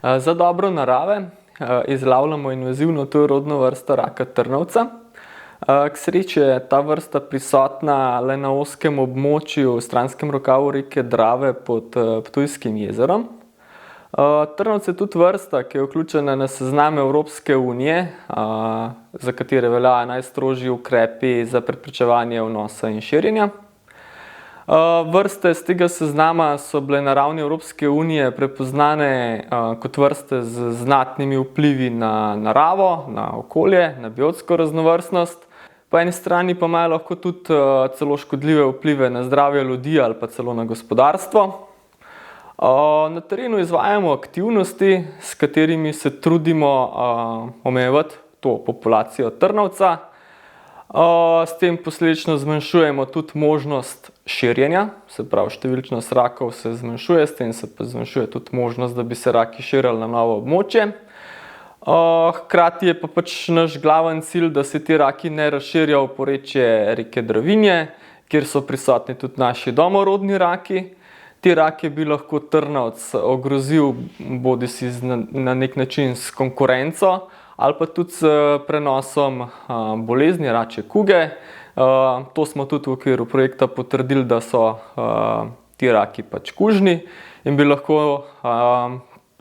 Za dobro narave izlavljamo invazivno tujerodno vrsto raka trnovca. K sreči je ta vrsta prisotna le na ozkem območju v stranskem rokavu reke Drave pod Ptujskim jezerom. Trnovec je tudi vrsta, ki je vključena na seznam Evropske unije, za katere veljajo najstrožji ukrepi za preprečevanje vnosa in širjenja. Vrste z tega seznama so bile na ravni Evropske unije prepoznane kot vrste z znatnimi vplivi na naravo, na okolje, na biotsko raznovrstnost. Po eni strani pa imajo lahko tudi celo škodljive vplive na zdravje ljudi ali pa celo na gospodarstvo. Na terenu izvajamo aktivnosti, s katerimi se trudimo omejevati to populacijo trnovca. S tem posledično zmanjšujemo tudi možnost širjenja, se pravi številčnost rakov se zmanjšuje, s tem se pa zmanjšuje tudi možnost, da bi se raki širili na novo območje. Hkrati je pa naš glaven cilj, da se ti raki ne razširijo v porečje reke Dravinje, kjer so prisotni tudi naši domorodni raki. Ti rake bi lahko trnovec ogrozil bodisi na nek način s konkurenco ali pa tudi s prenosom bolezni račje kuge. To smo tudi v okviru projekta potrdili, da so ti raki kužni in bi lahko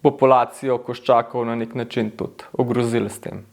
populacijo koščakov na nek način tudi ogrozili s tem.